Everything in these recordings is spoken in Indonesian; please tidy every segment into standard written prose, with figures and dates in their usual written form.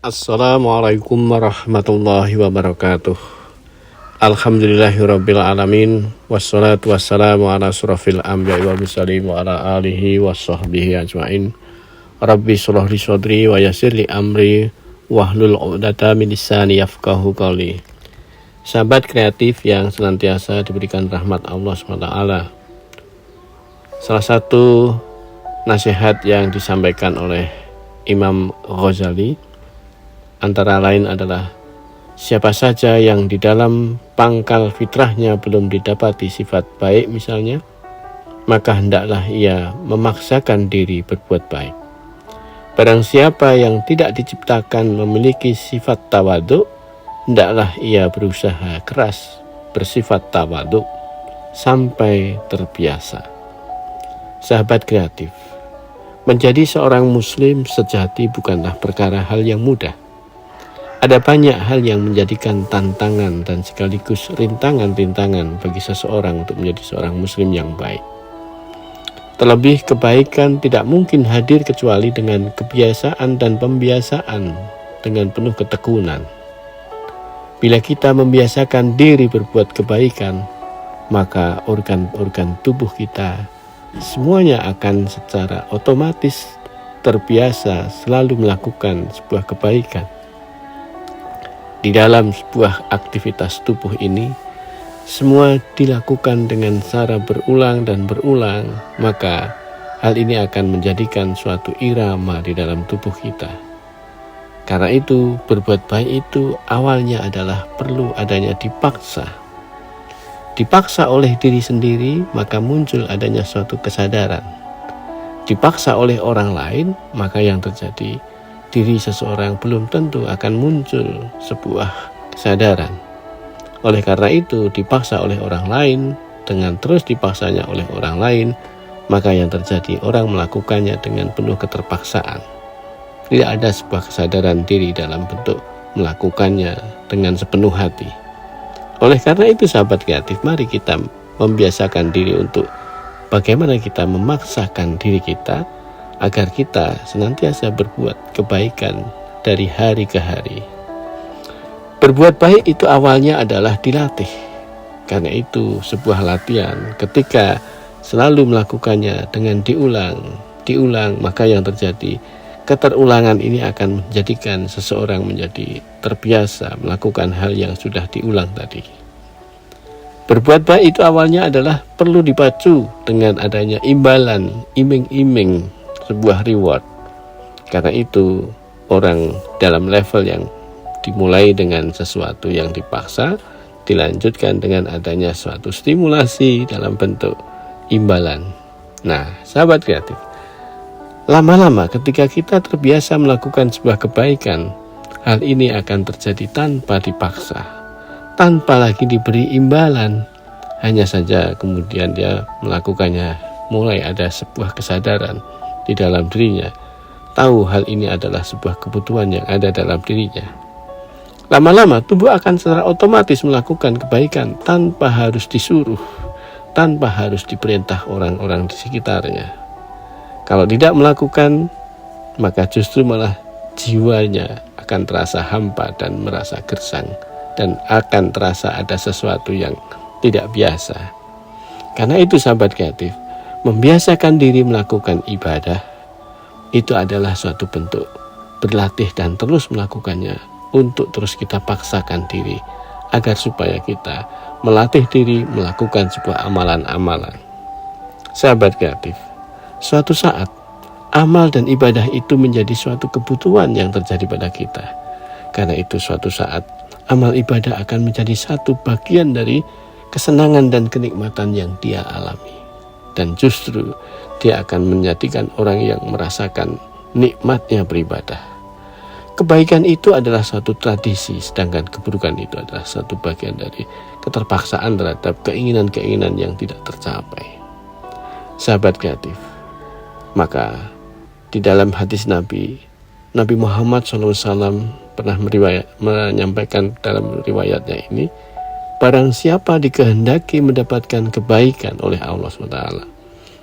Assalamualaikum warahmatullahi wabarakatuh. Alhamdulillahirabbil alamin, wassalatu wassalamu ala asrofil anbiya'i wal mursalin wa ala alihi washabbihi ajmain. Rabbi shrah li sadri wa yassir li amri wahlul 'uqdatam min lisani yafqahu qawli. Sahabat kreatif yang senantiasa diberikan rahmat Allah SWT, salah satu nasihat yang disampaikan oleh Imam Ghazali antara lain adalah, siapa saja yang di dalam pangkal fitrahnya belum didapati sifat baik misalnya, maka hendaklah ia memaksakan diri berbuat baik. Barang siapa yang tidak diciptakan memiliki sifat tawadhu, hendaklah ia berusaha keras bersifat tawadhu sampai terbiasa. Sahabat kreatif, menjadi seorang muslim sejati bukanlah perkara hal yang mudah. Ada banyak hal yang menjadikan tantangan dan sekaligus rintangan-rintangan bagi seseorang untuk menjadi seorang muslim yang baik. Terlebih, kebaikan tidak mungkin hadir kecuali dengan kebiasaan dan pembiasaan dengan penuh ketekunan. Bila kita membiasakan diri berbuat kebaikan, maka organ-organ tubuh kita semuanya akan secara otomatis terbiasa selalu melakukan sebuah kebaikan. Di dalam sebuah aktivitas tubuh ini, semua dilakukan dengan cara berulang dan berulang, maka hal ini akan menjadikan suatu irama di dalam tubuh kita. Karena itu, berbuat baik itu awalnya adalah perlu adanya dipaksa. Dipaksa oleh diri sendiri, maka muncul adanya suatu kesadaran. Dipaksa oleh orang lain, maka yang terjadi, diri seseorang belum tentu akan muncul sebuah kesadaran. Oleh karena itu, dipaksa oleh orang lain, dengan terus dipaksanya oleh orang lain, maka yang terjadi, orang melakukannya dengan penuh keterpaksaan. Tidak ada sebuah kesadaran diri dalam bentuk melakukannya dengan sepenuh hati. Oleh karena itu, sahabat kreatif, mari kita membiasakan diri untuk bagaimana kita memaksakan diri kita agar kita senantiasa berbuat kebaikan dari hari ke hari. Berbuat baik itu awalnya adalah dilatih. Karena itu sebuah latihan, ketika selalu melakukannya dengan diulang, maka yang terjadi, keterulangan ini akan menjadikan seseorang menjadi terbiasa melakukan hal yang sudah diulang tadi. Berbuat baik itu awalnya adalah perlu dipacu dengan adanya imbalan, iming-iming, sebuah reward. Karena itu, orang dalam level yang dimulai dengan sesuatu yang dipaksa, dilanjutkan dengan adanya suatu stimulasi dalam bentuk imbalan. Nah, sahabat kreatif, lama-lama ketika kita terbiasa melakukan sebuah kebaikan, hal ini akan terjadi tanpa dipaksa, tanpa lagi diberi imbalan. Hanya saja kemudian dia melakukannya, mulai ada sebuah kesadaran di dalam dirinya, tahu hal ini adalah sebuah kebutuhan yang ada dalam dirinya. Lama-lama tubuh akan secara otomatis melakukan kebaikan tanpa harus disuruh, tanpa harus diperintah orang-orang di sekitarnya. Kalau tidak melakukan, maka justru malah jiwanya akan terasa hampa dan merasa gersang, dan akan terasa ada sesuatu yang tidak biasa. Karena itu, sahabat kreatif, membiasakan diri melakukan ibadah itu adalah suatu bentuk berlatih dan terus melakukannya untuk terus kita paksakan diri agar supaya kita melatih diri melakukan sebuah amalan-amalan. Sahabat kreatif, suatu saat amal dan ibadah itu menjadi suatu kebutuhan yang terjadi pada kita. Karena itu suatu saat amal ibadah akan menjadi satu bagian dari kesenangan dan kenikmatan yang dia alami. Dan justru dia akan menjadikan orang yang merasakan nikmatnya beribadah. Kebaikan itu adalah suatu tradisi, sedangkan keburukan itu adalah satu bagian dari keterpaksaan terhadap keinginan-keinginan yang tidak tercapai. Sahabat kreatif, maka di dalam hadis Nabi Muhammad SAW pernah menyampaikan dalam riwayatnya ini, barang siapa dikehendaki mendapatkan kebaikan oleh Allah SWT,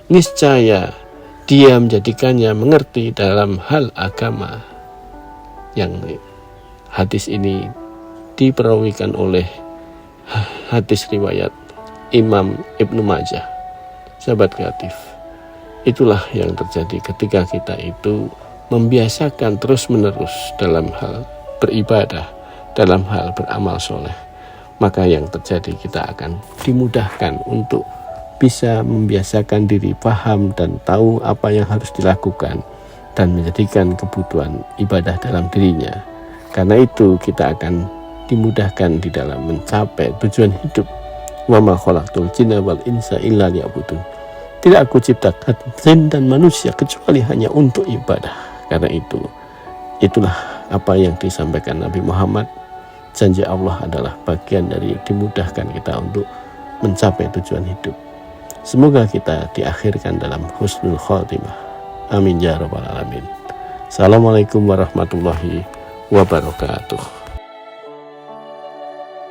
niscaya dia menjadikannya mengerti dalam hal agama yang Hadis ini diperawikan oleh hadis riwayat Imam Ibnu Majah. Sahabat kreatif, itulah yang terjadi ketika kita itu membiasakan terus-menerus dalam hal beribadah, dalam hal beramal soleh. Maka yang terjadi, kita akan dimudahkan untuk bisa membiasakan diri paham dan tahu apa yang harus dilakukan dan menjadikan kebutuhan ibadah dalam dirinya. Karena itu kita akan dimudahkan di dalam mencapai tujuan hidup. Wa ma khalaqtul jinna wal insa illa liya'budun. Tidak aku ciptakan jin dan manusia kecuali hanya untuk ibadah. Karena itu, itulah apa yang disampaikan Nabi Muhammad. Janji Allah adalah bagian dari dimudahkan kita untuk mencapai tujuan hidup. Semoga kita diakhirkan dalam husnul khotimah. Amin ya rabbal alamin. Assalamualaikum warahmatullahi wabarakatuh.